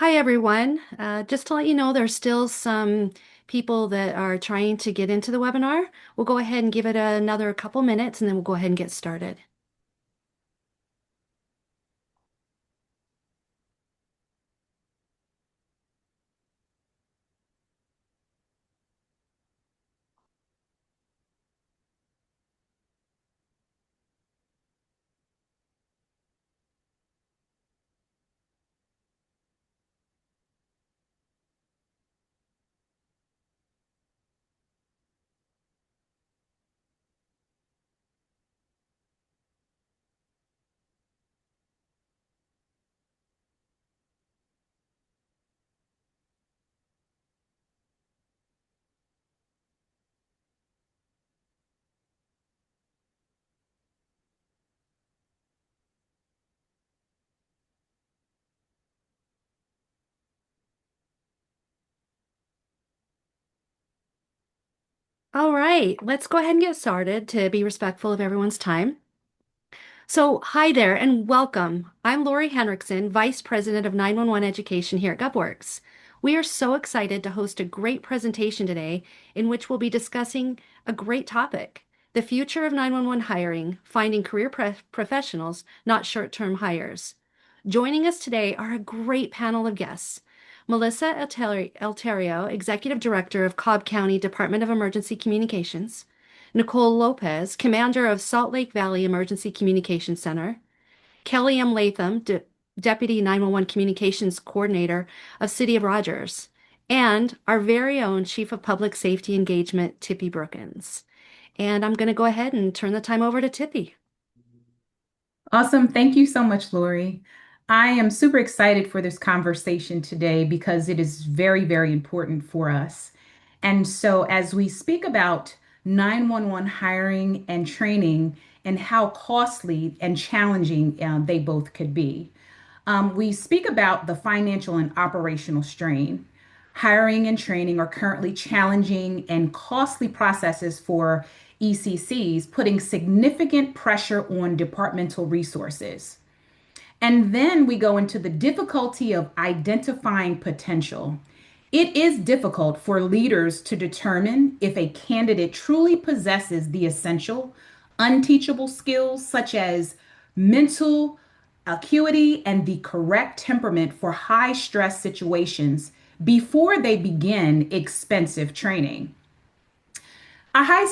Hi, everyone. Just to let you know, there's still some people that are trying to get into the webinar. We'll go ahead and give it another couple minutes and then we'll go ahead and get started. All right, let's go ahead and get started to be respectful of everyone's time. So, hi there and welcome. I'm Lori Henriksen, Vice President of 911 Education here at GovWorx. We are so excited to host a great presentation today in which we'll be discussing a great topic, the future of 911 hiring, finding career professionals, not short-term hires. Joining us today are a great panel of guests. Melissa Alterio, Executive Director of Cobb County Department of Emergency Communications, Nicole Lopez, Commander of Salt Lake Valley Emergency Communications Center, Kelly M. Latham, Deputy 911 Communications Coordinator of City of Rogers, and our very own Chief of Public Safety Engagement, Tippy Brookins. And I'm going to go ahead and turn the time over to Tippy. Awesome. Thank you so much, Lori. I am super excited for this conversation today because it is very, very important for us. And so, as we speak about 911 hiring and training and how costly and challenging they both could be, we speak about the financial and operational strain. Hiring and training are currently challenging and costly processes for ECCs, putting significant pressure on departmental resources. And then we go into the difficulty of identifying potential. It is difficult for leaders to determine if a candidate truly possesses the essential, unteachable skills such as mental acuity and the correct temperament for high stress situations before they begin expensive training. A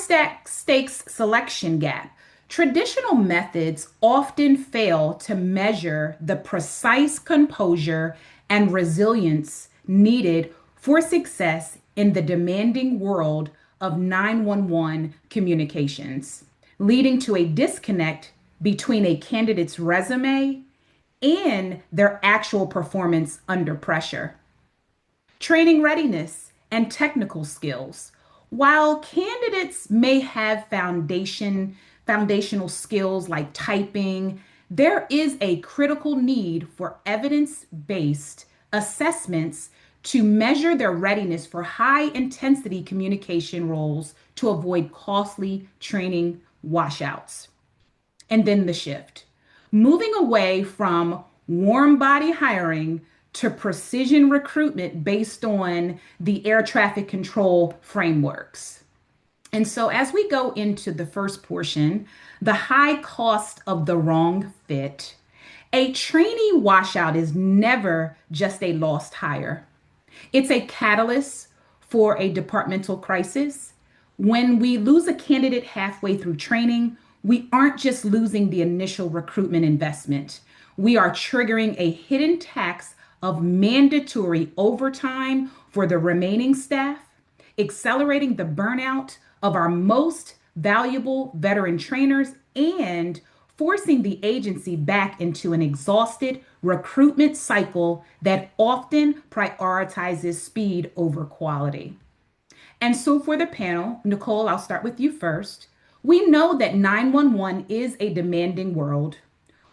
stakes selection gap. Traditional methods often fail to measure the precise composure and resilience needed for success in the demanding world of 911 communications, leading to a disconnect between a candidate's resume and their actual performance under pressure. Training readiness and technical skills. While candidates may have foundational skills like typing, there is a critical need for evidence-based assessments to measure their readiness for high-intensity communication roles to avoid costly training washouts. And then the shift. Moving away from warm body hiring to precision recruitment based on the air traffic control frameworks. And so, as we go into the first portion, the high cost of the wrong fit, a trainee washout is never just a lost hire. It's a catalyst for a departmental crisis. When we lose a candidate halfway through training, we aren't just losing the initial recruitment investment. We are triggering a hidden tax of mandatory overtime for the remaining staff, accelerating the burnout of our most valuable veteran trainers, and forcing the agency back into an exhausted recruitment cycle that often prioritizes speed over quality. And so, for the panel, Nicole, I'll start with you first. We know that 911 is a demanding world.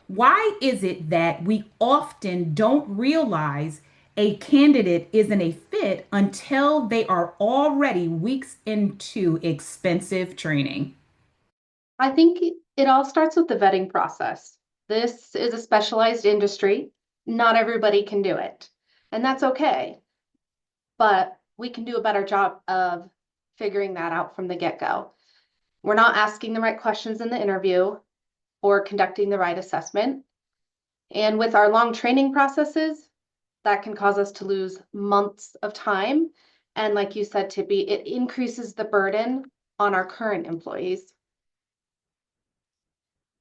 Why is it that we often don't realize a candidate isn't a fit until they are already weeks into expensive training? I think it all starts with the vetting process. This is a specialized industry. Not everybody can do it. and that's okay. But we can do a better job of figuring that out from the get-go. We're not asking the right questions in the interview or conducting the right assessment. And with our long training processes, that can cause us to lose months of time. And like you said, Tippy, it increases the burden on our current employees.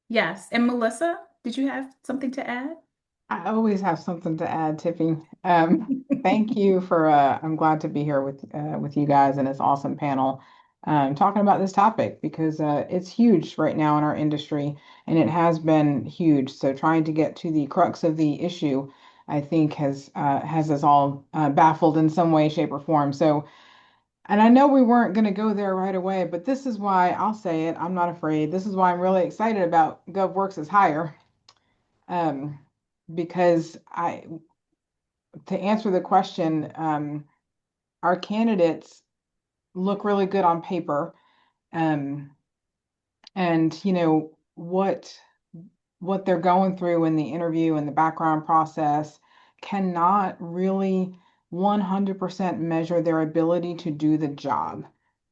Yes. And Melissa, did you have something to add? I always have something to add, Tiffy. Thank you for I'm glad to be here with you guys and this awesome panel talking about this topic because it's huge right now in our industry and it has been huge. So trying to get to the crux of the issue, I think has us all baffled in some way, shape, or form. So, and I know we weren't going to go there right away, but this is why I'll say it. I'm not afraid. This is why I'm really excited about GovWorks' hire. Um, because to answer the question, our candidates look really good on paper. Um, and what they're going through in the interview and the background process cannot really 100% measure their ability to do the job.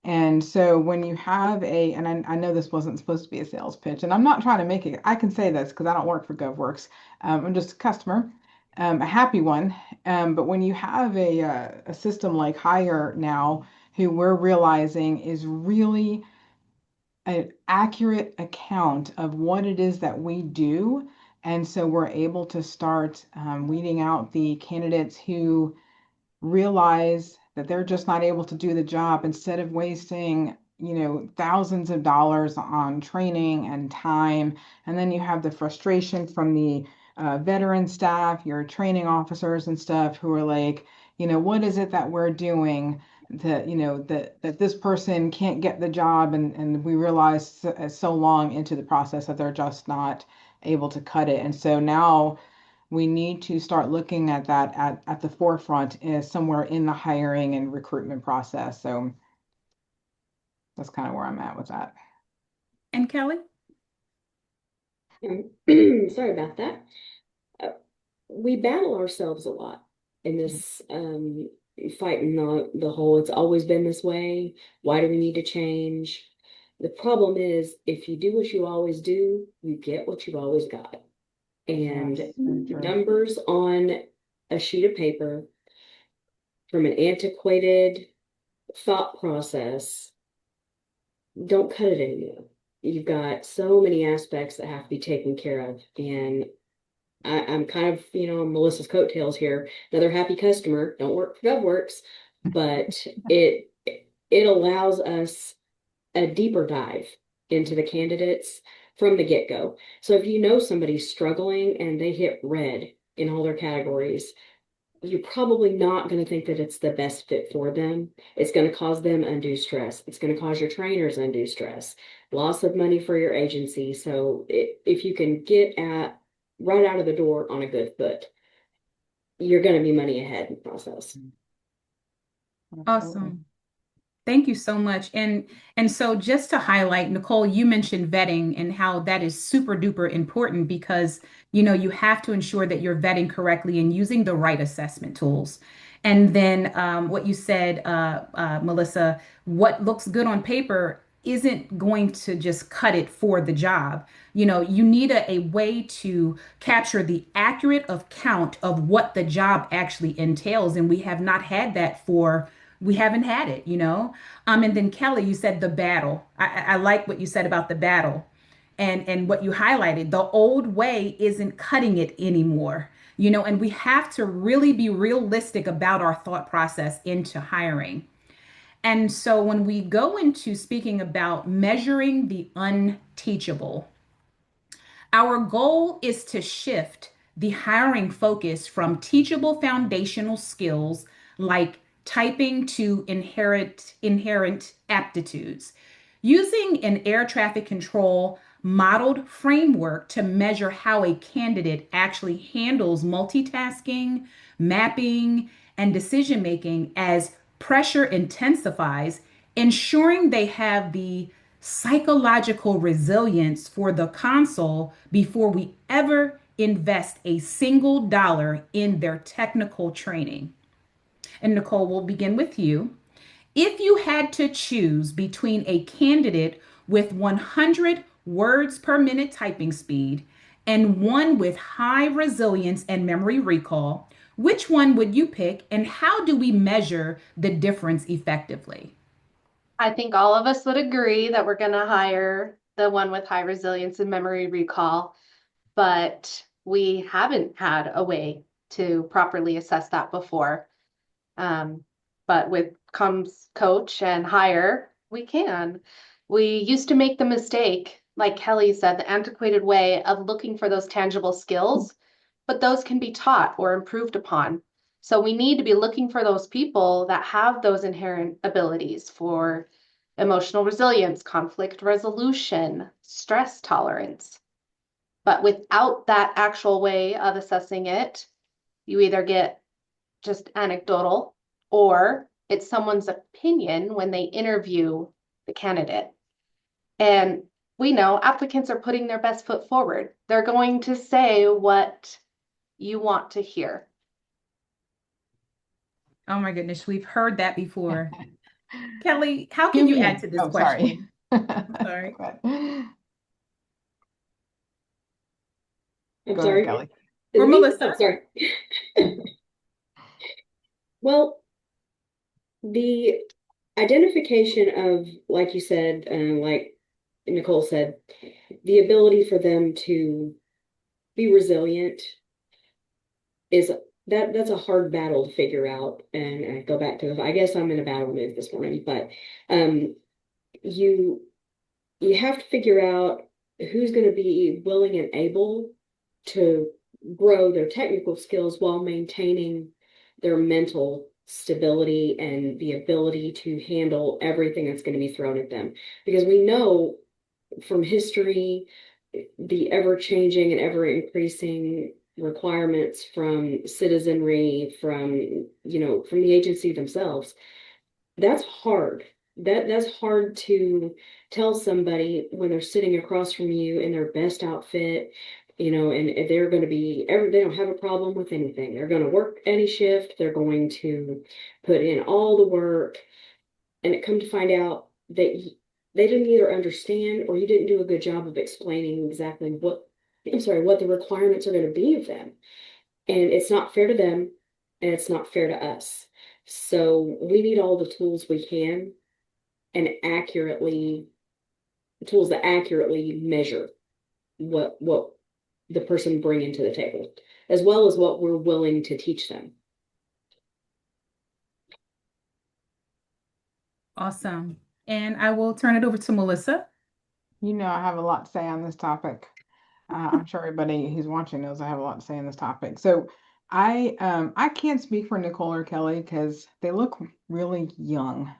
And so when you have and I know this wasn't supposed to be a sales pitch, and I'm not trying to make it, I can say this because I don't work for GovWorks. I'm just a customer, a happy one. But when you have a system like Hire now, who we're realizing is really an accurate account of what it is that we do. And so we're able to start weeding out the candidates who realize that they're just not able to do the job instead of wasting, thousands of dollars on training and time. And then you have the frustration from the veteran staff, your training officers and stuff who are like, what is it that we're doing that, that this person can't get the job and we realize so long into the process that they're just not able to cut it. And so now we need to start looking at that at the forefront is somewhere in the hiring and recruitment process. So that's kind of where I'm at with that. And Kelly? Sorry about that. Uh, we battle ourselves a lot in this fighting the whole it's always been this way. Why do we need to change? The problem is if you do what you always do, you get what you've always got. And Yes, very true. numbers on a sheet of paper from an antiquated thought process don't cut it anymore. You've got so many aspects that have to be taken care of. And I'm kind of, on Melissa's coattails here. Another happy customer, don't work for GovWorks, but it allows us a deeper dive into the candidates from the get-go. So if you know somebody's struggling and they hit red in all their categories, you're probably not going to think that it's the best fit for them. It's going to cause them undue stress. It's going to cause your trainers undue stress, loss of money for your agency. So if you can get at right out of the door on a good foot, you're going to be money ahead in the process. Awesome. Thank you so much. And so just to highlight, Nicole, you mentioned vetting and how that is super duper important because you have to ensure that you're vetting correctly and using the right assessment tools. And then what you said, Melissa, what looks good on paper isn't going to just cut it for the job. You need a way to capture the accurate account of what the job actually entails. And we haven't had it. And then Kelly, you said the battle. I like what you said about the battle and what you highlighted. The old way isn't cutting it anymore, and we have to really be realistic about our thought process into hiring. And so when we go into speaking about measuring the unteachable, our goal is to shift the hiring focus from teachable foundational skills like typing to inherent aptitudes. Using an air traffic control modeled framework to measure how a candidate actually handles multitasking, mapping, and decision making as pressure intensifies, ensuring they have the psychological resilience for the console before we ever invest a single dollar in their technical training. And Nicole, we'll begin with you. If you had to choose between a candidate with 100 words per minute typing speed and one with high resilience and memory recall, which one would you pick, and how do we measure the difference effectively? I think all of us would agree that we're going to hire the one with high resilience and memory recall, but we haven't had a way to properly assess that before. Um, but with comes coach and hire, we can. We used to make the mistake, like Kelly said, the antiquated way of looking for those tangible skills, but those can be taught or improved upon. So we need to be looking for those people that have those inherent abilities for emotional resilience, conflict resolution, stress tolerance. But without that actual way of assessing it, you either get just anecdotal or it's someone's opinion when they interview the candidate. And we know applicants are putting their best foot forward. They're going to say what you want to hear. Oh my goodness, we've heard that before. Kelly, how can Give you me add in. to this Oh, sorry. question? I'm sorry. I'm Go ahead, sorry. Kelly. Is Or it me? Oh, Melissa? sorry. Well, the identification of, like you said, like Nicole said, the ability for them to be resilient is that's a hard battle to figure out. And I go back to, I guess I'm in a battle mood this morning, but um, you you have to figure out who's going to be willing and able to grow their technical skills while maintaining their mental stability and the ability to handle everything that's going to be thrown at them. Because we know from history the ever changing and ever increasing requirements from citizenry, from from the agency themselves. That's hard. That's hard to tell somebody when they're sitting across from you in their best outfit, and they're going to they don't have a problem with anything. They're going to work any shift. They're going to put in all the work, and it come to find out that they didn't either understand or you didn't do a good job of explaining exactly what the requirements are going to be of them. And it's not fair to them, and it's not fair to us. So we need all the tools we can and tools that accurately measure what the person bringing to the table, as well as what we're willing to teach them. Awesome. And I will turn it over to Melissa. You know, I have a lot to say on this topic. I'm sure everybody who's watching knows I have a lot to say on this topic. So I can't speak for Nicole or Kelly because they look really young.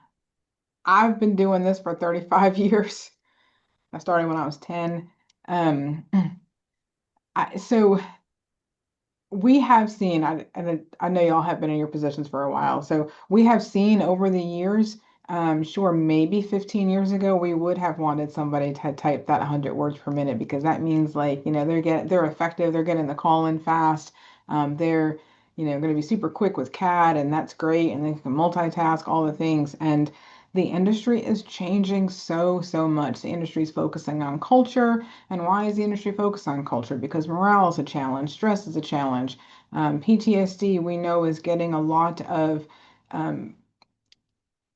I've been doing this for 35 years. I started when I was 10. Um, so we have seen, and I know y'all have been in your positions for a while. So we have seen over the years, sure, maybe 15 years ago, we would have wanted somebody to type that 100 words per minute because that means like, they're effective, they're getting the call in fast, they're, going to be super quick with CAD, and that's great, and they can multitask all the things. And the industry is changing so, so much. The industry is focusing on culture. And why is the industry focused on culture? Because morale is a challenge, stress is a challenge. PTSD, we know, is getting a lot of um,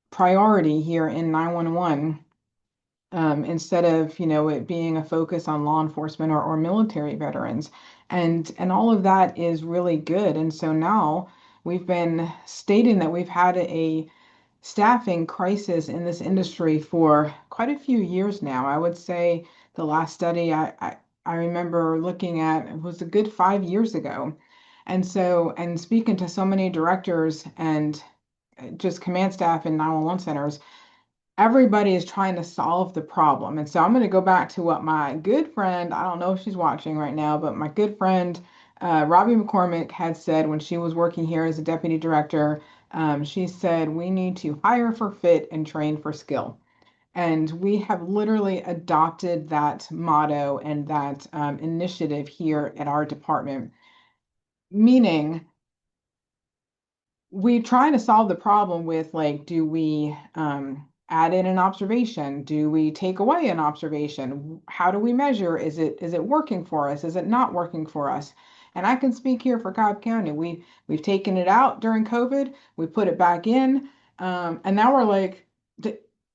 priority here in 911, instead of, it being a focus on law enforcement or military veterans. And all of that is really good. And so now we've been stating that we've had a staffing crisis in this industry for quite a few years now. I would say the last study I remember looking at was a good 5 years ago. And so, and speaking to so many directors and just command staff in 911 centers, everybody is trying to solve the problem. And so I'm going to go back to what my good friend, I don't know if she's watching right now, but my good friend, Robbie McCormick, had said when she was working here as a deputy director. She said, we need to hire for fit and train for skill. And we have literally adopted that motto and that initiative here at our department, meaning we try to solve the problem with like, do we add in an observation? Do we take away an observation? How do we measure? Is it working for us? Is it not working for us? And I can speak here for Cobb County. We've taken it out during COVID. We put it back in, and now we're like,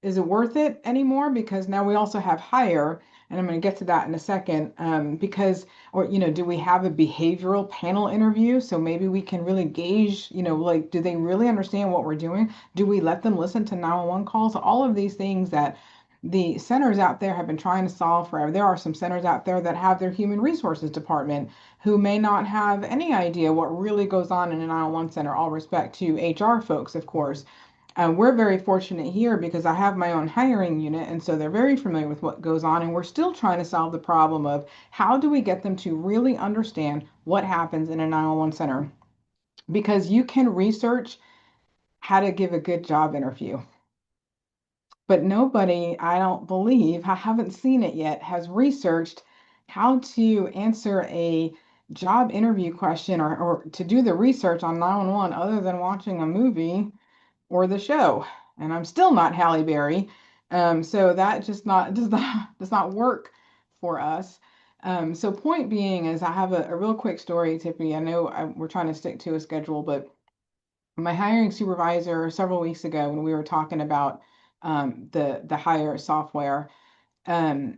is it worth it anymore? Because now we also have higher, and I'm going to get to that in a second. Because or, do we have a behavioral panel interview? So maybe we can really gauge, like, do they really understand what we're doing? Do we let them listen to 911 calls? All of these things that the centers out there have been trying to solve forever. There are some centers out there that have their human resources department who may not have any idea what really goes on in a 911 center, all respect to HR folks, of course. We're very fortunate here because I have my own hiring unit, and so they're very familiar with what goes on. And we're still trying to solve the problem of how do we get them to really understand what happens in a 911 center? Because you can research how to give a good job interview, but nobody, I don't believe, I haven't seen it yet, has researched how to answer a job interview question or to do the research on 911 other than watching a movie or the show. And I'm still not Halle Berry. So that just not does not work for us. So point being is I have a real quick story, Tiffany. I know we're trying to stick to a schedule, but my hiring supervisor several weeks ago when we were talking about the hire software, um,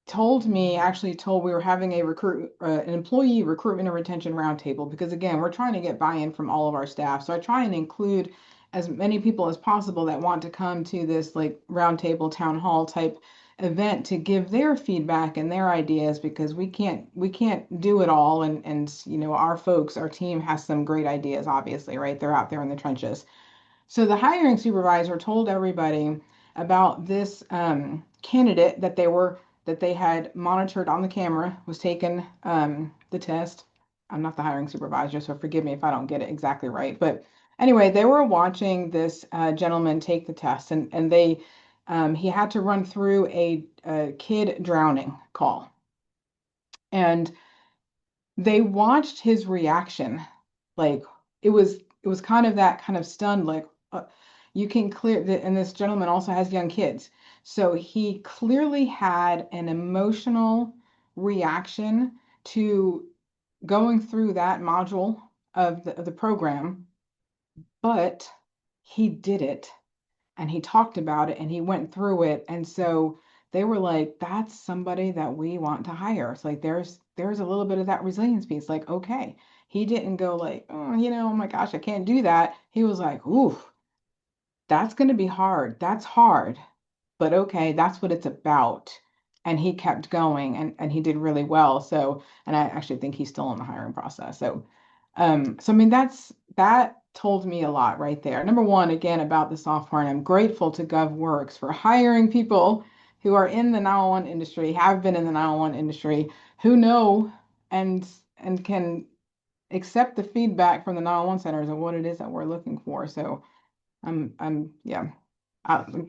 actually told we were having an employee recruitment and retention roundtable because again, we're trying to get buy-in from all of our staff. So I try and include as many people as possible that want to come to this like roundtable town hall type event to give their feedback and their ideas because we can't do it all and our folks, our team has some great ideas, obviously, right? They're out there in the trenches. So the hiring supervisor told everybody about this candidate that they had monitored on the camera, was taking the test. I'm not the hiring supervisor, so forgive me if I don't get it exactly right. But anyway, they were watching this gentleman take the test, and he had to run through a kid drowning call, and they watched his reaction like it was kind of that kind of stunned like you can clear that. And this gentleman also has young kids, so he clearly had an emotional reaction to going through that module of the program, but he did it and he talked about it and he went through it. And so they were like, that's somebody that we want to hire. It's like there's a little bit of that resilience piece. Like, okay, he didn't go like, oh my gosh, I can't do that. He was like, ooh, that's going to be hard. That's hard, but okay, that's what it's about. And he kept going and he did really well. So, and I actually think he's still in the hiring process. So I mean, that told me a lot right there. Number one, again, about the software, and I'm grateful to GovWorx for hiring people who are in the 911 industry, have been in the 911 industry, who know and and can accept the feedback from the 911 centers and what it is that we're looking for. So yeah.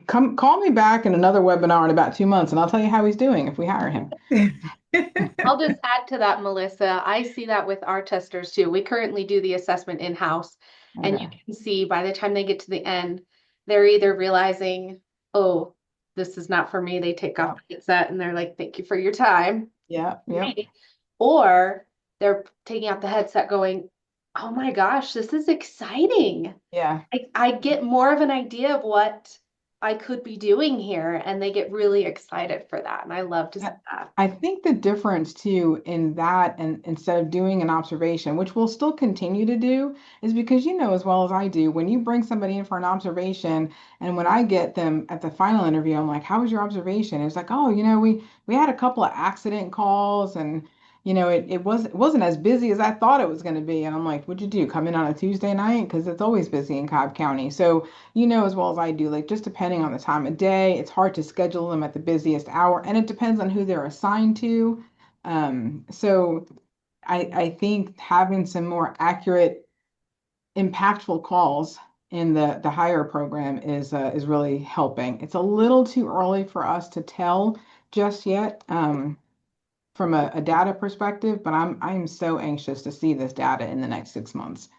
Come call me back in another webinar in about 2 months, and I'll tell you how he's doing if we hire him. I'll just add to that, Melissa. I see that with our testers too. We currently do the assessment in-house, and you Okay. can see by the time they get to the end, they're either realizing, oh, this is not for me. They take Yeah. off the headset and they're like, thank you for your time. Yeah. Yep. Great. Or they're taking out the headset going, oh my gosh, this is exciting. Yeah. I get more of an idea of what I could be doing here, and they get really excited for that. And I love to see that. I think the difference too in that and instead of doing an observation, which we'll still continue to do, is because you know as well as I do, when you bring somebody in for an observation and when I get them at the final interview, I'm like, how was your observation? It's like, oh, we had a couple of accident calls and it wasn't as busy as I thought it was going to be. And I'm like, what'd you do? Come in on a Tuesday night? Because it's always busy in Cobb County. So you know as well as I do, like just depending on the time of day, it's hard to schedule them at the busiest hour, and it depends on who they're assigned to. So I think having some more accurate, impactful calls in the hire program is really helping. It's a little too early for us to tell just yet from a data perspective, but I'm so anxious to see this data in the next 6 months.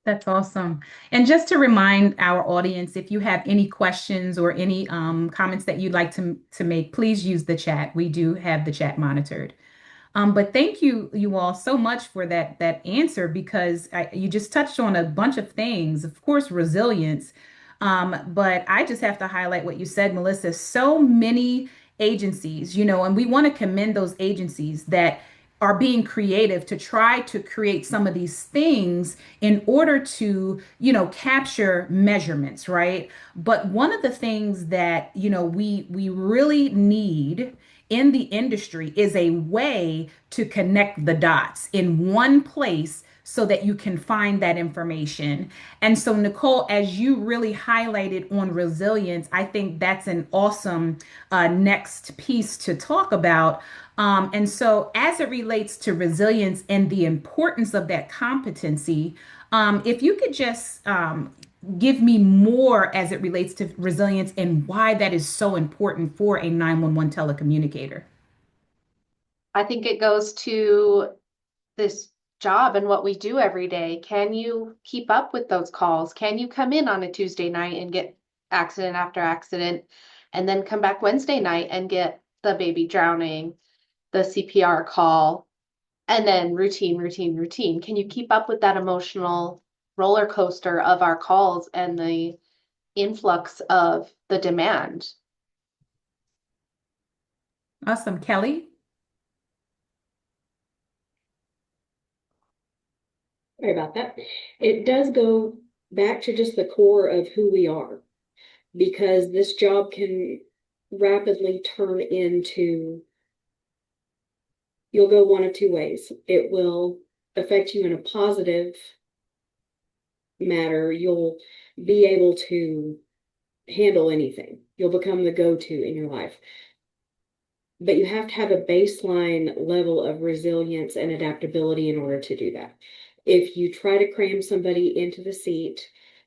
That's awesome. And just to remind our audience, if you have any questions or any comments that you'd like to make, please use the chat. We do have the chat monitored. But thank you all so much for that answer because you just touched on a bunch of things. Of course, resilience. But I just have to highlight what you said, Melissa. So many agencies, and we want to commend those agencies that are being creative to try to create some of these things in order to, capture measurements, right? But one of the things that, we really need in the industry is a way to connect the dots in one place so that you can find that information. And so, Nicole, as you really highlighted on resilience, I think that's an awesome next piece to talk about. And so, as it relates to resilience and the importance of that competency, if you could just give me more as it relates to resilience and why that is so important for a 911 telecommunicator. I think it goes to this job and what we do every day. Can you keep up with those calls? Can you come in on a Tuesday night and get accident after accident and then come back Wednesday night and get the baby drowning, the CPR call, and then routine, routine, routine? Can you keep up with that emotional roller coaster of our calls and the influx of the demand? Awesome. Kelly? Sorry about that. It does go back to just the core of who we are, because this job can rapidly turn into, you'll go one of two ways. It will affect you in a positive matter. You'll be able to handle anything. You'll become the go-to in your life. But you have to have a baseline level of resilience and adaptability in order to do that. If you try to cram somebody into the seat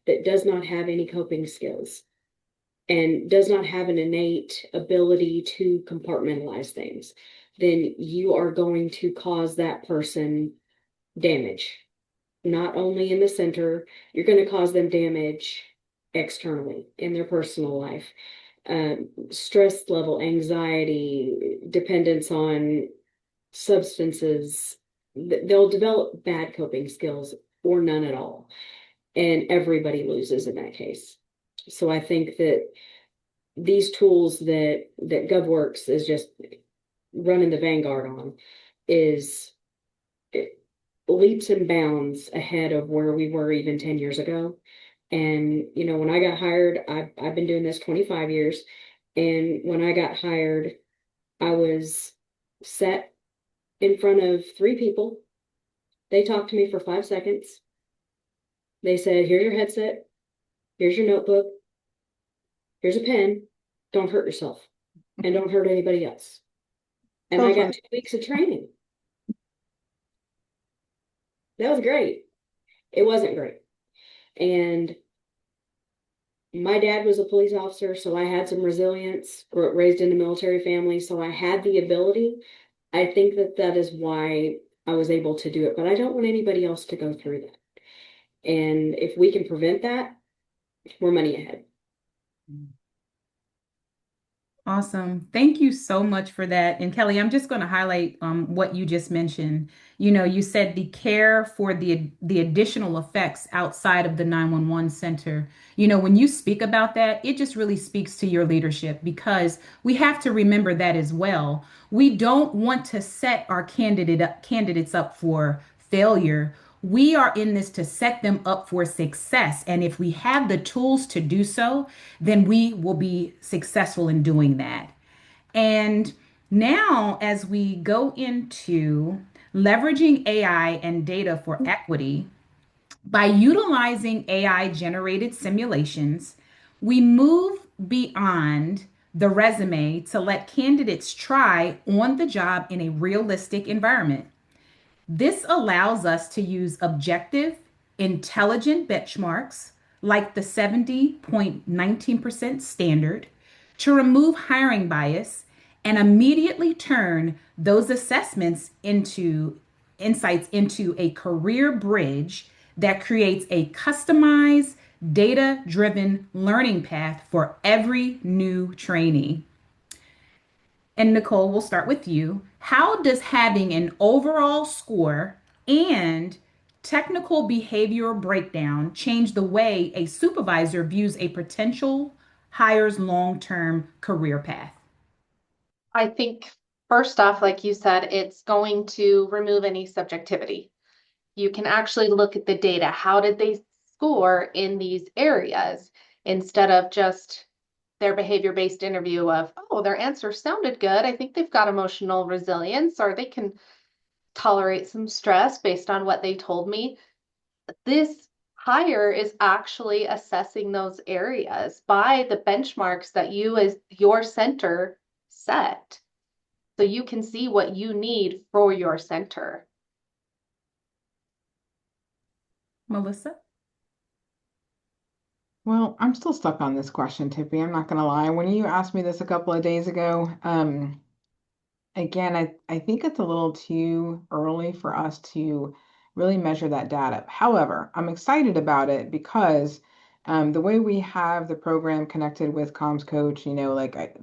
that does not have any coping skills and does not have an innate ability to compartmentalize things, then you are going to cause that person damage. Not only in the center, you're going to cause them damage externally in their personal life. Stress level, anxiety, dependence on substances, they'll develop bad coping skills or none at all. And everybody loses in that case. So I think that these tools that GovWorx is just running the vanguard on is leaps and bounds ahead of where we were even 10 years ago. And, when I got hired, I've been doing this 25 years. And when I got hired, I was set in front of three people. They talked to me for 5 seconds. They said, here's your headset. Here's your notebook. Here's a pen. Don't hurt yourself and don't hurt anybody else. And So I fun. got 2 weeks of training. That was great. It wasn't great. And my dad was a police officer, so I had some resilience, raised in a military family, so I had the ability. I think that is why I was able to do it, but I don't want anybody else to go through that. And if we can prevent that, we're money ahead. Awesome. Thank you so much for that. And Kelly, I'm just going to highlight what you just mentioned. You said the care for the additional effects outside of the 911 center. When you speak about that, it just really speaks to your leadership because we have to remember that as well. We don't want to set our candidates up for failure. We are in this to set them up for success. And if we have the tools to do so, then we will be successful in doing that. And now, as we go into leveraging AI and data for equity, by utilizing AI generated simulations, we move beyond the resume to let candidates try on the job in a realistic environment. This allows us to use objective, intelligent benchmarks like the 70.19% standard, to remove hiring bias and immediately turn those assessments into insights into a career bridge that creates a customized, data driven learning path for every new trainee. And Nicole, we'll start with you. How does having an overall score and technical behavioral breakdown change the way a supervisor views a potential hire's long-term career path? I think first off, like you said, it's going to remove any subjectivity. You can actually look at the data. How did they score in these areas instead of just their behavior-based interview of, oh, their answer sounded good. I think they've got emotional resilience, or they can tolerate some stress based on what they told me. This hire is actually assessing those areas by the benchmarks that you as your center set. So you can see what you need for your center. Melissa? Well, I'm still stuck on this question, Tippy. I'm not gonna lie. When you asked me this a couple of days ago, again, I think it's a little too early for us to really measure that data. However, I'm excited about it because the way we have the program connected with Comms Coach, like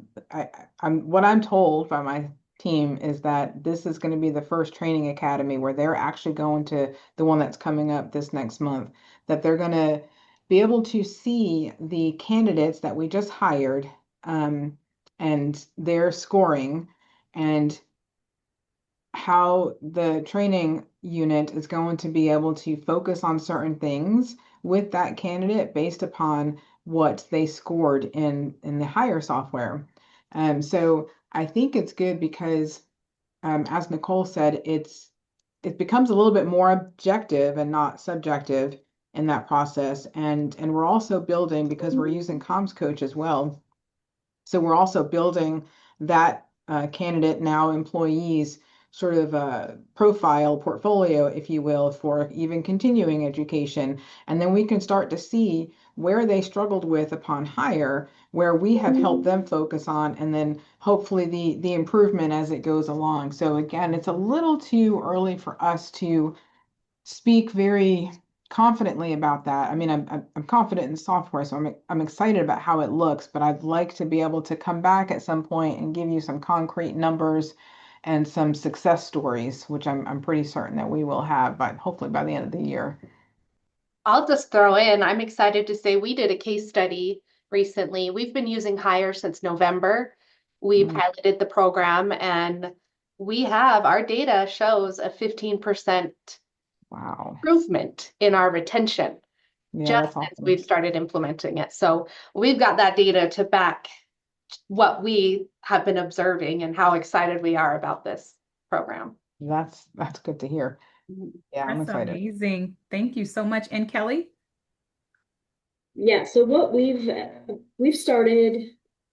what I'm told by my team is that this is going to be the first training academy where they're actually going to the one that's coming up this next month, that they're going to be able to see the candidates that we just hired and their scoring and how the training unit is going to be able to focus on certain things with that candidate based upon what they scored in the hire software. So I think it's good because, as Nicole said, it becomes a little bit more objective and not subjective in that process. And we're also building, because we're using Comms Coach as well, so we're also building that candidate, now employees, sort of profile portfolio, if you will, for even continuing education. And then we can start to see where they struggled with upon hire, where we have helped them focus on, and then hopefully the improvement as it goes along. So again, it's a little too early for us to speak very confidently about that. I mean, I'm confident in software, so I'm excited about how it looks, but I'd like to be able to come back at some point and give you some concrete numbers and some success stories, which I'm pretty certain that we will have, but hopefully by the end of the year. I'll just throw in, I'm excited to say we did a case study recently. We've been using Hire since November. We Mm, piloted the program and our data shows a 15% wow. improvement in our retention Yeah, just that's since we've awesome. started implementing it. So we've got that data to back what we have been observing and how excited we are about this program. That's good to hear. Yeah, I'm That's excited. amazing. Thank you so much. And Kelly? Yeah, so what we've started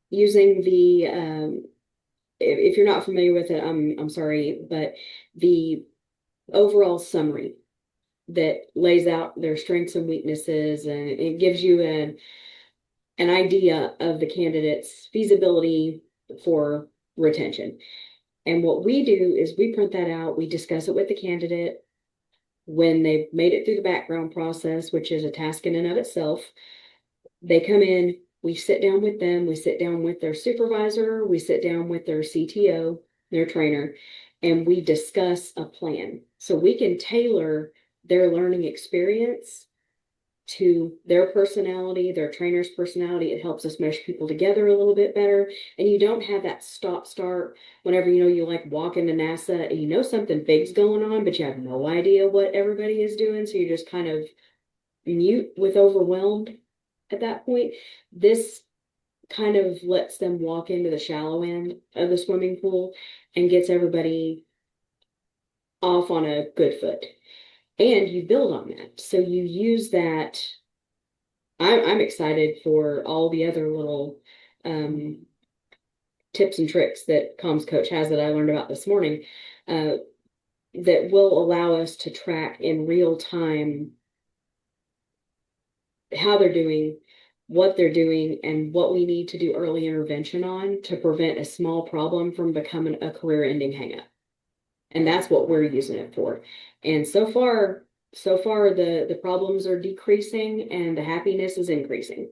using the if you're not familiar with it, I'm sorry, but the overall summary that lays out their strengths and weaknesses, and it gives you an idea of the candidate's feasibility for retention. And what we do is we print that out, we discuss it with the candidate when they've made it through the background process, which is a task in and of itself. They come in, we sit down with them, we sit down with their supervisor, we sit down with their CTO, their trainer, and we discuss a plan. So we can tailor their learning experience to their personality, their trainer's personality. It helps us mesh people together a little bit better. And you don't have that stop start whenever you like walk into NASA and something big's going on, but you have no idea what everybody is doing. So you're just kind of mute with overwhelmed at that point. This kind of lets them walk into the shallow end of the swimming pool and gets everybody off on a good foot. And you build on that. So you use that. I'm excited for all the other little tips and tricks that Comms Coach has that I learned about this morning uh, that will allow us to track in real time how they're doing, what they're doing, and what we need to do early intervention on to prevent a small problem from becoming a career-ending hangup. And that's what we're using it for. And so far the problems are decreasing and the happiness is increasing.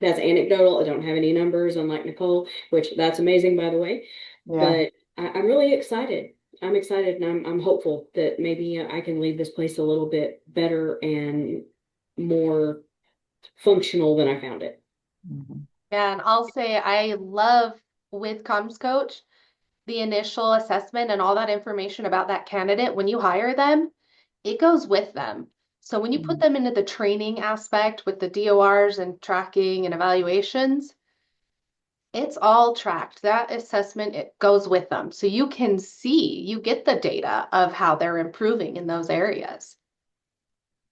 That's anecdotal. I don't have any numbers, unlike Nicole, which that's amazing, by the way. Yeah. But I'm really excited. I'm excited and I'm hopeful that maybe I can leave this place a little bit better and more functional than I found it. Mhm. And I'll say I love with Comms Coach the initial assessment and all that information about that candidate. When you hire them, it goes with them. So when you put them into the training aspect with the DORs and tracking and evaluations, it's all tracked. That assessment, it goes with them. So you can see, you get the data of how they're improving in those areas.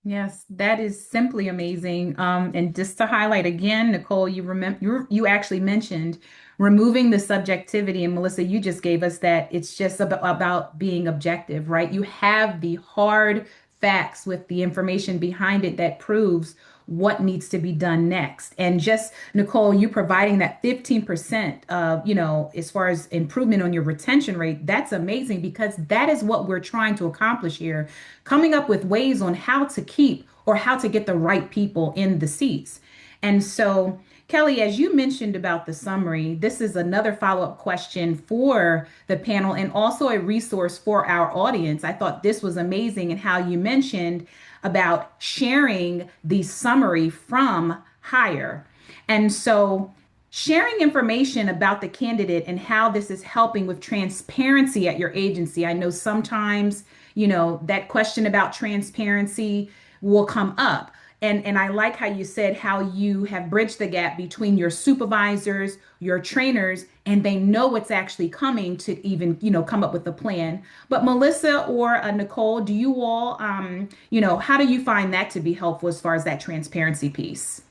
Yes, that is simply amazing. And just to highlight again, Nicole, you actually mentioned removing the subjectivity, and Melissa, you just gave us that it's just about being objective, right? You have the hard facts with the information behind it that proves what needs to be done next. And just Nicole, you providing that 15% of, as far as improvement on your retention rate, that's amazing because that is what we're trying to accomplish here, coming up with ways on how to keep or how to get the right people in the seats. And so, Kelly, as you mentioned about the summary, this is another follow-up question for the panel and also a resource for our audience. I thought this was amazing and how you mentioned about sharing the summary from hire. And so, sharing information about the candidate and how this is helping with transparency at your agency. I know sometimes, that question about transparency will come up. And I like how you said how you have bridged the gap between your supervisors, your trainers, and they know what's actually coming to even, come up with a plan. But Melissa or Nicole, do you all, how do you find that to be helpful as far as that transparency piece?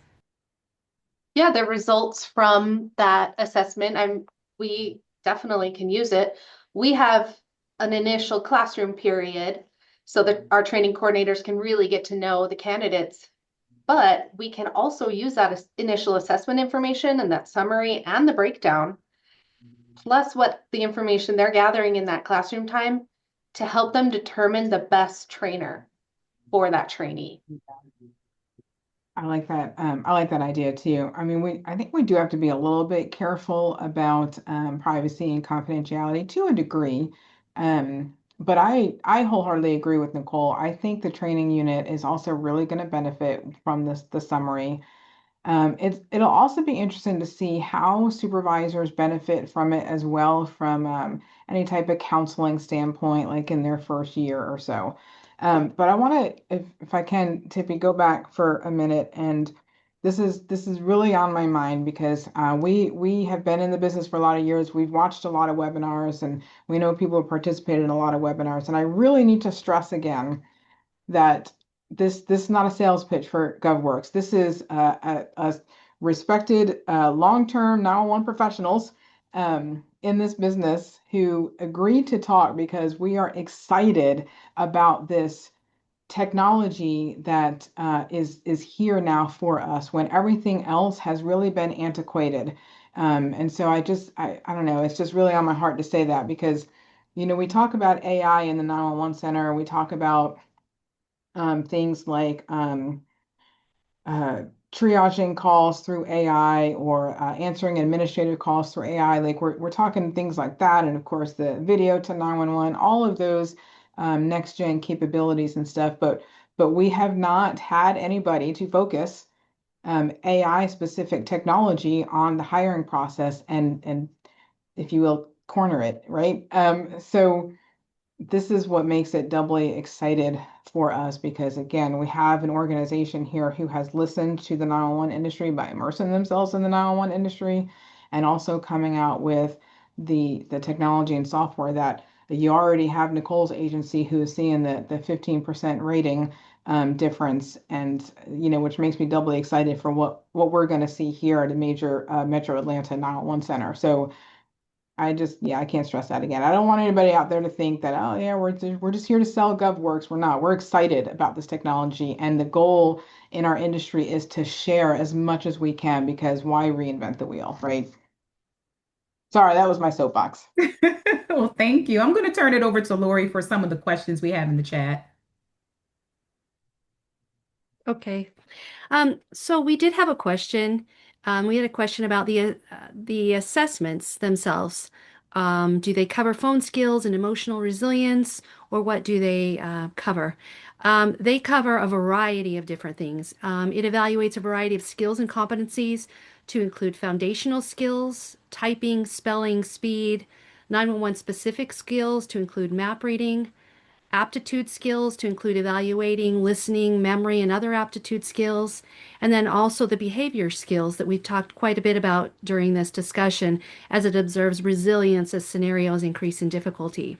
Yeah, the results from that assessment, we definitely can use it. We have an initial classroom period so that our training coordinators can really get to know the candidates. But we can also use that as initial assessment information and that summary and the breakdown, plus what the information they're gathering in that classroom time to help them determine the best trainer for that trainee. I like that. I like that idea too. I mean, I think we do have to be a little bit careful about privacy and confidentiality to a degree. But I wholeheartedly agree with Nicole. I think the training unit is also really going to benefit from the summary. It'll also be interesting to see how supervisors benefit from it as well from any type of counseling standpoint, like in their first year or so. But I want to, if I can, Tippy, go back for a minute, and this is really on my mind because we have been in the business for a lot of years. We've watched a lot of webinars, and we know people have participated in a lot of webinars. And I really need to stress again that this is not a sales pitch for GovWorks. This is a respected long-term 911 professionals in this business who agreed to talk because we are excited about this technology that is here now for us when everything else has really been antiquated. And so I don't know, it's just really on my heart to say that because, we talk about AI in the 911 center. We talk about things like uh, triaging calls through AI or answering administrative calls through AI. Like we're talking things like that. And of course, the video to 911, all of those next gen capabilities and stuff. But we have not had anybody to focus AI specific technology on the hiring process and if you will, corner it, right? So this is what makes it doubly excited for us because again, we have an organization here who has listened to the 911 industry by immersing themselves in the 911 industry and also coming out with the technology and software that you already have Nicole's agency who is seeing the 15% rating difference and which makes me doubly excited for what we're going to see here at a major Metro Atlanta 911 center. So Yeah, I can't stress that again. I don't want anybody out there to think that, oh yeah, we're just here to sell GovWorks. We're not. We're excited about this technology, and the goal in our industry is to share as much as we can because why reinvent the wheel, right? Sorry, that was my soapbox. Well, thank you. I'm going to turn it over to Lori for some of the questions we have in the chat. Okay. So we did have a question. We had a question about the assessments themselves. Do they cover phone skills and emotional resilience, or what do they cover? They cover a variety of different things. It evaluates a variety of skills and competencies to include foundational skills, typing, spelling, speed, 911 specific skills to include map reading, aptitude skills to include evaluating listening, memory, and other aptitude skills, and then also the behavior skills that we've talked quite a bit about during this discussion as it observes resilience as scenarios increase in difficulty.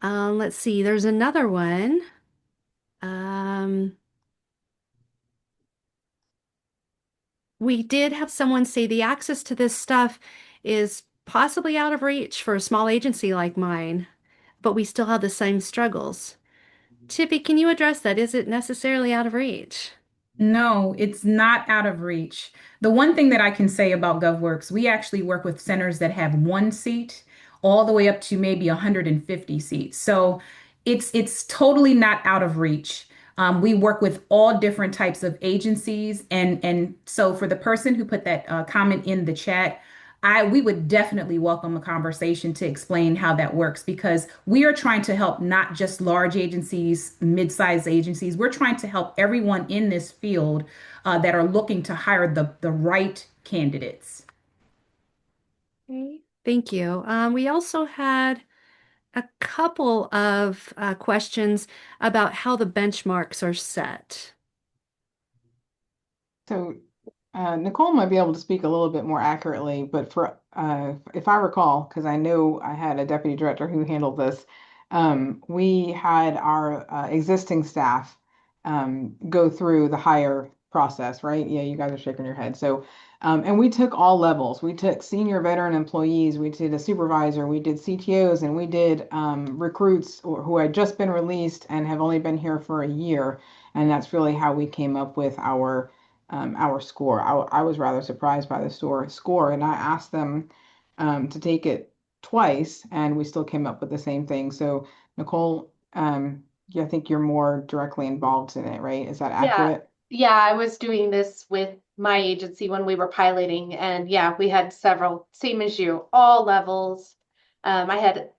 Let's see, there's another one. We did have someone say the access to this stuff is possibly out of reach for a small agency like mine, but we still have the same struggles. Tippy, can you address that? Is it necessarily out of reach? No, it's not out of reach. The one thing that I can say about GovWorks, we actually work with centers that have one seat all the way up to maybe 150 seats. So it's totally not out of reach. We work with all different types of agencies, and so for the person who put that comment in the chat, I we would definitely welcome a conversation to explain how that works because we are trying to help not just large agencies, mid-sized agencies. We're trying to help everyone in this field that are looking to hire the right candidates. Okay, thank you. We also had a couple of questions about how the benchmarks are set. So Nicole might be able to speak a little bit more accurately, but if I recall, because I know I had a deputy director who handled this, we had our existing staff go through the hire process, right? Yeah, you guys are shaking your head. So, and we took all levels. We took senior veteran employees, we did a supervisor, we did CTOs, and we did recruits who had just been released and have only been here for a year. And that's really how we came up with our score. I was rather surprised by the score, and I asked them to take it twice, and we still came up with the same thing. So, Nicole, yeah, I think you're more directly involved in it, right? Is that Yeah, accurate? yeah, I was doing this with my agency when we were piloting, and yeah, we had several, same as you, all levels. I had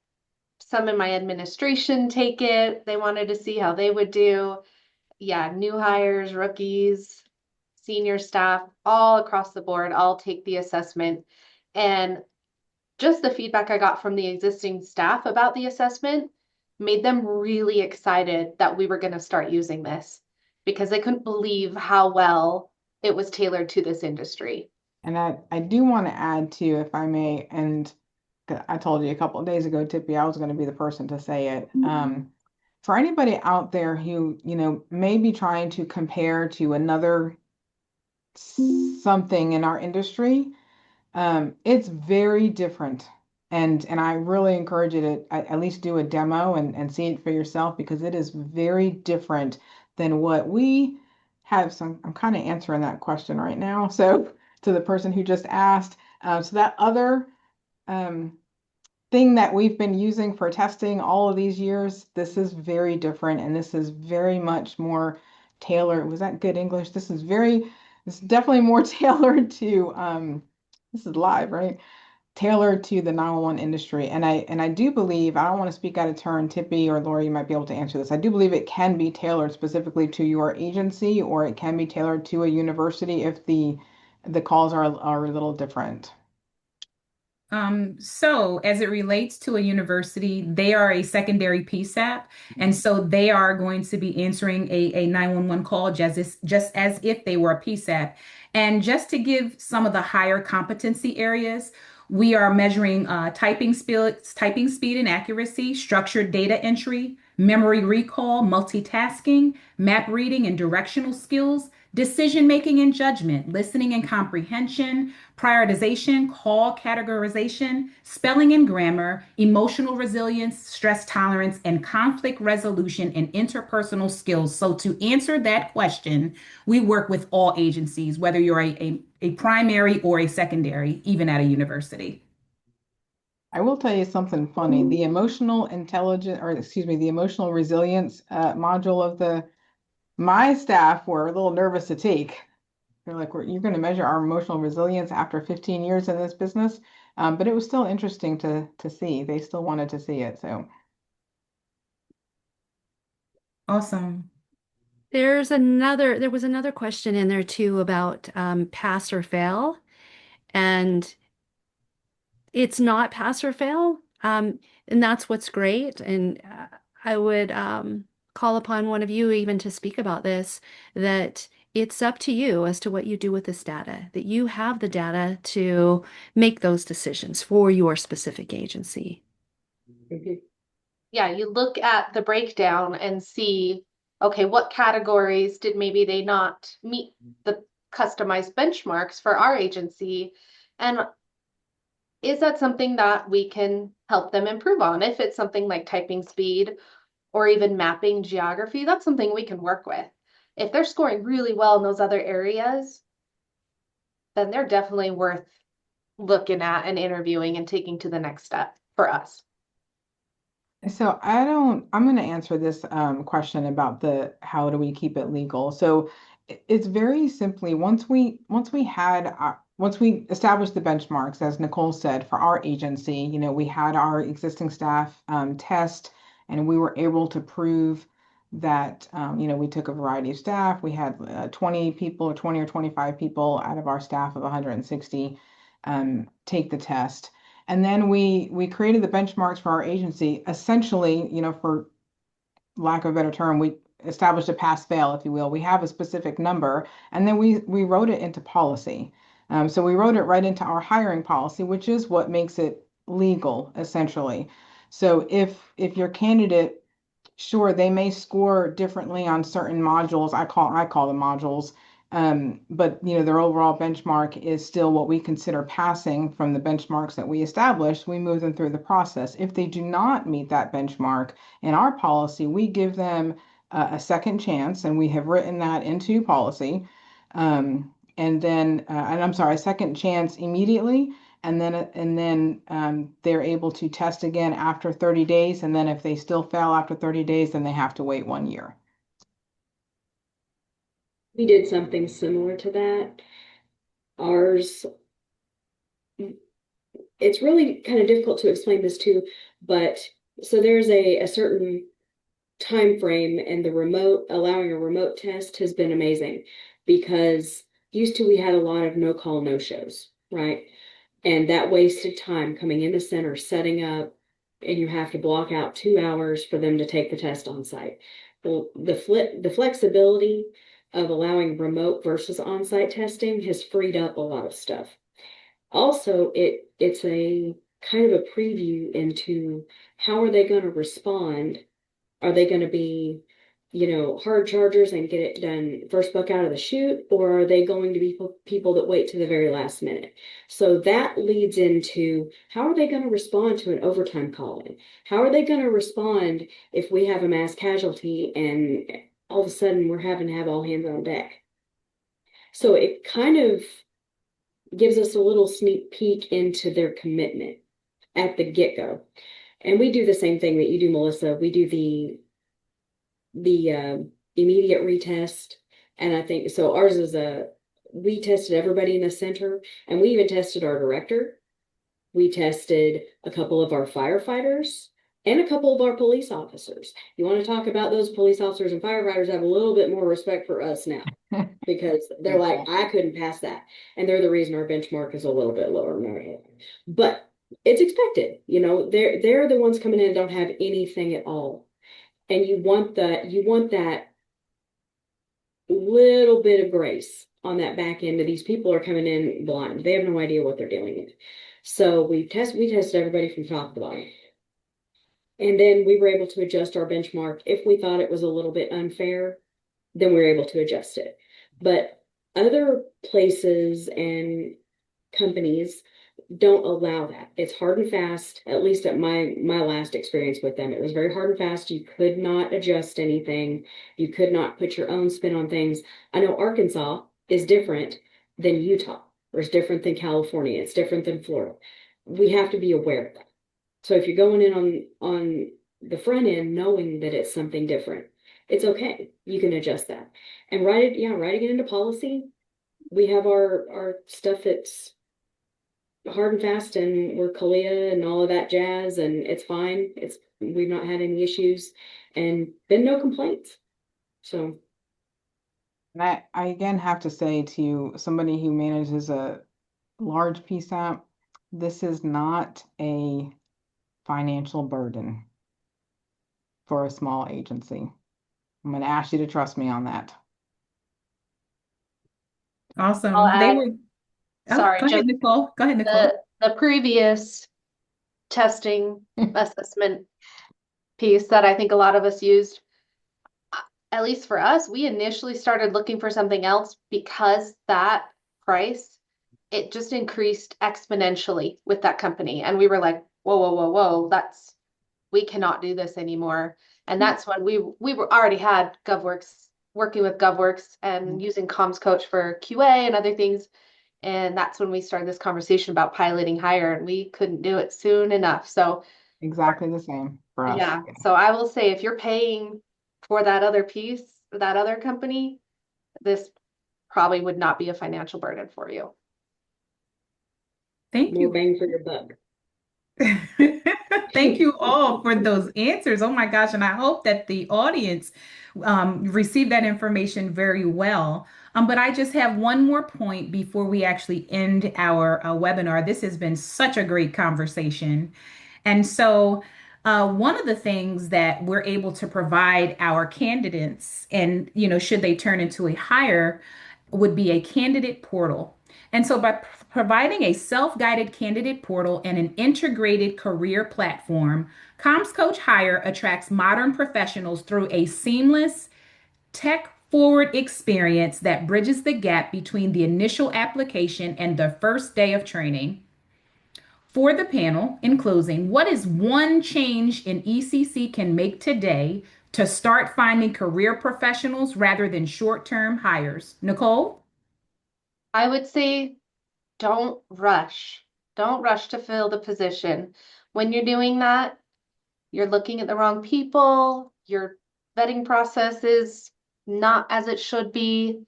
some in my administration take it. They wanted to see how they would do. Yeah, new hires, rookies, senior staff, all across the board, all take the assessment. And just the feedback I got from the existing staff about the assessment made them really excited that we were going to start using this because they couldn't believe how well it was tailored to this industry. And I do want to add too, if I may, and I told you a couple of days ago, Tippy, I was going to be the person to say it. For anybody out there who, may be trying to compare to another something in our industry, it's very different. And I really encourage you to at least do a demo and see it for yourself because it is very different than what we have. So I'm kind of answering that question right now. So to the person who just asked, so that other um, thing that we've been using for testing all of these years, this is very different and this is very much more tailored. Was that good English? This is definitely more tailored to this is live, right? Tailored to the 911 industry. And I do believe, I don't want to speak out of turn, Tippy or Lori, you might be able to answer this. I do believe it can be tailored specifically to your agency or it can be tailored to a university if the calls are a little different. So as it relates to a university, they are a secondary PSAP, and so they are going to be answering a 911 call just as if they were a PSAP. And just to give some of the higher competency areas, we are measuring typing speed and accuracy, structured data entry, memory recall, multitasking, map reading and directional skills, decision making and judgment, listening and comprehension, prioritization, call categorization, spelling and grammar, emotional resilience, stress tolerance, and conflict resolution and interpersonal skills. So, to answer that question, we work with all agencies, whether you're a primary or a secondary, even at a university. I will tell you something funny. The emotional intelligence, or excuse me, the emotional resilience module of my staff were a little nervous to take. They're like, you're going to measure our emotional resilience after 15 years in this business. But it was still interesting to see. They still wanted to see it. So Awesome. There was another question in there too about pass or fail. And it's not pass or fail. And that's what's great. And I would call upon one of you even to speak about this, that it's up to you as to what you do with this data, that you have the data to make those decisions for your specific agency. Mhm. Yeah, you look at the breakdown and see, okay, what categories did maybe they not meet the customized benchmarks for our agency? And is that something that we can help them improve on? If it's something like typing speed or even mapping geography, that's something we can work with. If they're scoring really well in those other areas, then they're definitely worth looking at and interviewing and taking to the next step for us. So I'm going to answer this question about the how do we keep it legal. So it's very simply once we established the benchmarks, as Nicole said, for our agency, we had our existing staff test, and we were able to prove that we took a variety of staff. We had 20 people or 20 or 25 people out of our staff of 160 take the test. And then we created the benchmarks for our agency. Essentially, for lack of a better term, we established a pass fail, if you will. We have a specific number, and then we wrote it into policy. So we wrote it right into our hiring policy, which is what makes it legal, essentially. So if your candidate, sure, they may score differently on certain modules. I call them modules. But their overall benchmark is still what we consider passing from the benchmarks that we established. We move them through the process. If they do not meet that benchmark in our policy, we give them a second chance, and we have written that into policy. And I'm sorry, a second chance immediately, and then they're able to test again after 30 days. And then if they still fail after 30 days, then they have to wait 1 year. We did something similar to that. Ours, it's really kind of difficult to explain this too, but so there's a certain time frame, and allowing a remote test has been amazing, because used to we had a lot of no call, no shows, right? And that wasted time coming in the center, setting up, and you have to block out 2 hours for them to take the test on site. Well, the flexibility of allowing remote versus on-site testing has freed up a lot of stuff. Also, it's a kind of a preview into how are they going to respond. Are they going to be, hard chargers and get it done first buck out of the chute, or are they going to be people that wait to the very last minute? So that leads into how are they going to respond to an overtime call in? How are they going to respond if we have a mass casualty and all of a sudden we're having to have all hands on deck? So it kind of gives us a little sneak peek into their commitment at the get-go. And we do the same thing that you do, Melissa. We do the immediate retest. And I think so ours is we tested everybody in the center, and we even tested our director. We tested a couple of our firefighters and a couple of our police officers. You want to talk about those police officers and firefighters have a little bit more respect for us now, because they're like, I couldn't pass that. And they're the reason our benchmark is a little bit lower. But it's expected. They're the ones coming in and don't have anything at all. And you want that little bit of grace on that back end, that these people are coming in blind. They have no idea what they're dealing with. So we tested everybody from top to bottom. And then we were able to adjust our benchmark. If we thought it was a little bit unfair, then we were able to adjust it. But other places and companies don't allow that. It's hard and fast, at least at my last experience with them. It was very hard and fast. You could not adjust anything. You could not put your own spin on things. I know Arkansas is different than Utah, or it's different than California. It's different than Florida. We have to be aware of that. So if you're going in on the front end knowing that it's something different, it's okay. You can adjust that. And writing it into policy. We have our stuff that's hard and fast, and we're CALIA and all of that jazz, and it's fine. We've not had any issues and been no complaints. So And I again have to say to somebody who manages a large PSAP, this is not a financial burden for a small agency. I'm going to ask you to trust me on that. I'll Awesome. They add, were, oh, sorry, go ahead, just Nicole. Go ahead, Nicole. the previous testing assessment piece that I think a lot of us used, at least for us, we initially started looking for something else because that price, it just increased exponentially with that company. And we were like, whoa, whoa, whoa, whoa, we cannot do this anymore. And that's when we were already had GovWorx, working with GovWorx and using Comms Coach for QA and other things. And that's when we started this conversation about piloting hire, and we couldn't do it soon enough. So Exactly the same for us. yeah, so I will say if you're paying for that other piece, that other company, this probably would not be a financial burden for you. Thank more you. bang for your buck. Thank you all for those answers. Oh my gosh. And I hope that the audience received that information very well. But I just have one more point before we actually end our webinar. This has been such a great conversation. And so, one of the things that we're able to provide our candidates, and should they turn into a hire, would be a candidate portal. And so, by providing a self-guided candidate portal and an integrated career platform, Comms Coach Hire attracts modern professionals through a seamless, tech-forward experience that bridges the gap between the initial application and the first day of training. For the panel, in closing, what is one change an ECC can make today to start finding career professionals rather than short-term hires? Nicole? I would say don't rush. Don't rush to fill the position. When you're doing that, you're looking at the wrong people, your vetting process is not as it should be.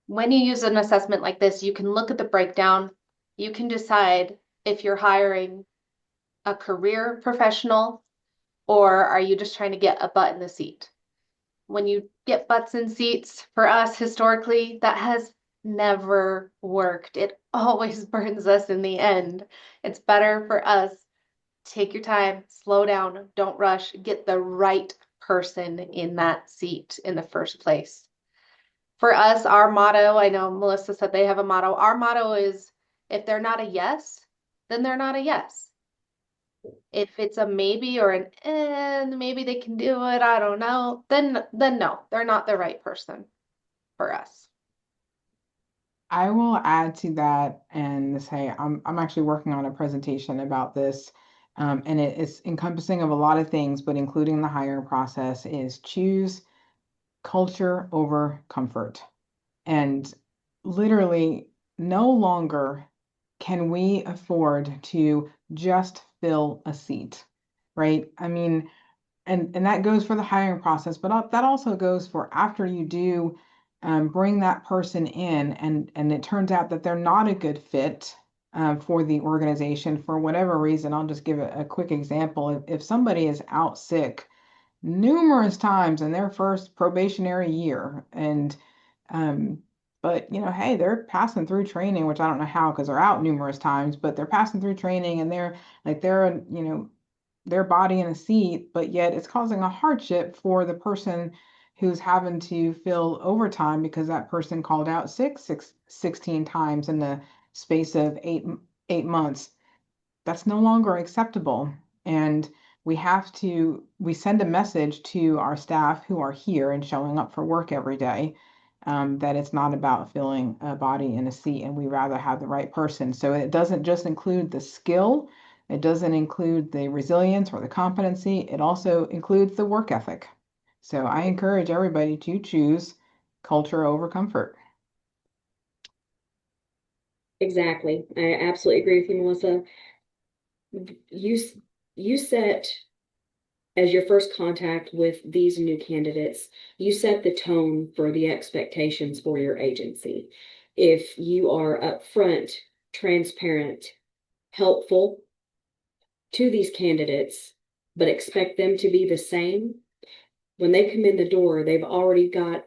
When you use an assessment like this, you can look at the breakdown. You can decide if you're hiring a career professional or are you just trying to get a butt in the seat? When you get butts in seats, for us historically, that has never worked. It always burns us in the end. It's better for us. Take your time, slow down, don't rush, get the right person in that seat in the first place. For us, our motto, I know Melissa said they have a motto. Our motto is if they're not a yes, then they're not a yes. If it's a maybe or an maybe they can do it, I don't know, then no, they're not the right person for us. I will add to that and say I'm actually working on a presentation about this, and it is encompassing of a lot of things, but including the hiring process is choose culture over comfort. And literally, no longer can we afford to just fill a seat, right? I mean, and that goes for the hiring process, but that also goes for after you do bring that person in, and it turns out that they're not a good fit for the organization for whatever reason. I'll just give a quick example. If somebody is out sick numerous times in their first probationary year, and but hey, they're passing through training, which I don't know how because they're out numerous times, but they're passing through training and they're their body in a seat, but yet it's causing a hardship for the person who's having to fill overtime because that person called out sick 16 times in the space of eight months. That's no longer acceptable. And we send a message to our staff who are here and showing up for work every day, that it's not about filling a body in a seat, and we rather have the right person. So it doesn't just include the skill, it doesn't include the resilience or the competency, it also includes the work ethic. So I encourage everybody to choose culture over comfort. Exactly. I absolutely agree with you, Melissa. You you set as your first contact with these new candidates, you set the tone for the expectations for your agency. If you are upfront, transparent, helpful to these candidates, but expect them to be the same, when they come in the door, they've already got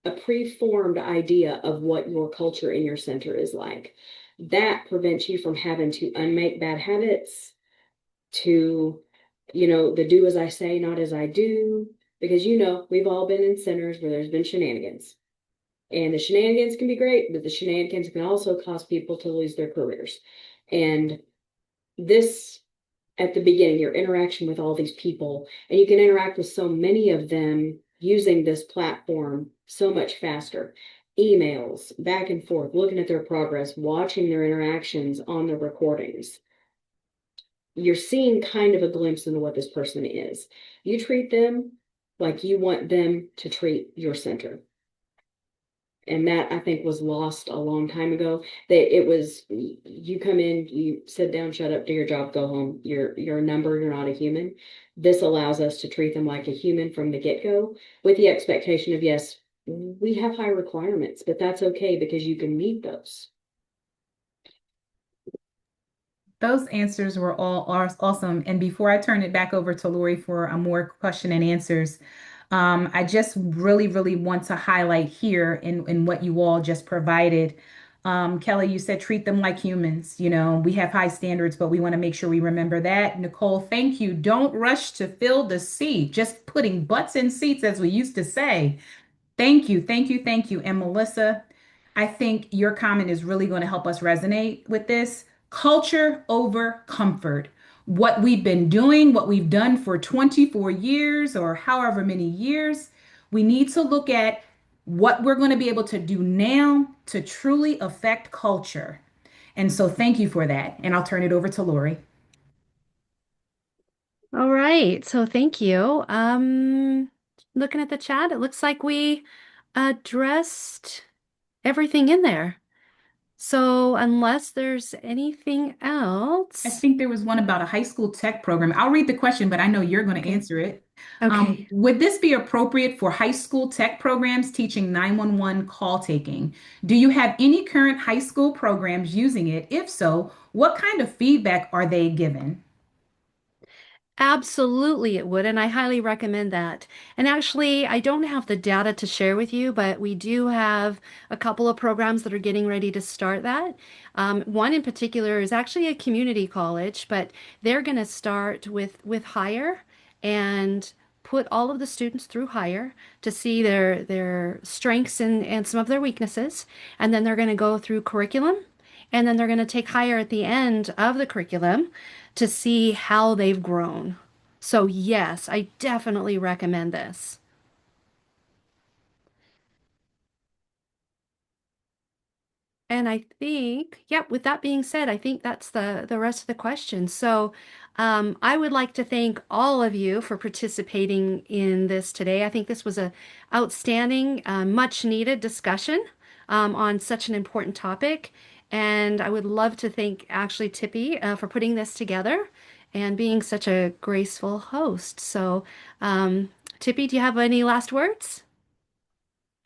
a preformed idea of what your culture in your center is like. That prevents you from having to unmake bad habits, to, the do as I say, not as I do, because we've all been in centers where there's been shenanigans. And the shenanigans can be great, but the shenanigans can also cause people to lose their careers. And this, at the beginning, your interaction with all these people, and you can interact with so many of them using this platform so much faster. Emails, back and forth, looking at their progress, watching their interactions on the recordings. You're seeing kind of a glimpse into what this person is. You treat them like you want them to treat your center. And that, I think, was lost a long time ago. That it was, you come in, you sit down, shut up, do your job, go home. You're a number, you're not a human. This allows us to treat them like a human from the get-go, with the expectation of, yes, we have high requirements, but that's okay because you can meet those. Those answers were all awesome. And before I turn it back over to Lori for a more question and answers, I just really, really want to highlight here in what you all just provided. Kelly, you said treat them like humans. We have high standards, but we want to make sure we remember that. Nicole, thank you. Don't rush to fill the seat. Just putting butts in seats, as we used to say. Thank you, thank you, thank you. And Melissa, I think your comment is really going to help us resonate with this. Culture over comfort. What we've been doing, what we've done for 24 years or however many years, we need to look at what we're going to be able to do now to truly affect culture. And so thank you for that. And I'll turn it over to Lori. All right, so thank you. Looking at the chat, it looks like we addressed everything in there. So unless there's anything I else, think there was one about a high school tech program. I'll read the question, but I know you're going to okay, answer it. okay. Would this be appropriate for high school tech programs teaching 911 call taking? Do you have any current high school programs using it? If so, what kind of feedback are they given? Absolutely, it would, and I highly recommend that. And actually, I don't have the data to share with you, but we do have a couple of programs that are getting ready to start that. One in particular is actually a community college, but they're going to start with hire and put all of the students through hire to see their strengths and some of their weaknesses, and then they're going to go through curriculum, and then they're going to take hire at the end of the curriculum to see how they've grown. So, yes, I definitely recommend this. And I think, yep, with that being said, I think that's the rest of the questions. So, I would like to thank all of you for participating in this today. I think this was a outstanding, much needed discussion on such an important topic. And I would love to thank actually Tippy for putting this together and being such a graceful host. So, Tippy, do you have any last words?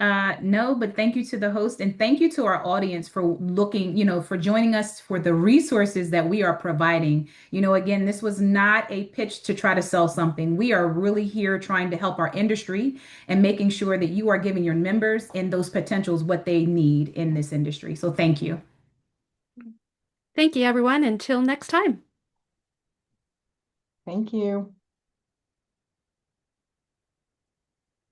No, but thank you to the host and thank you to our audience for looking, for joining us for the resources that we are providing. Again, this was not a pitch to try to sell something. We are really here trying to help our industry and making sure that you are giving your members and those potentials what they need in this industry. So thank you. Thank you, everyone. Until next time. Thank you.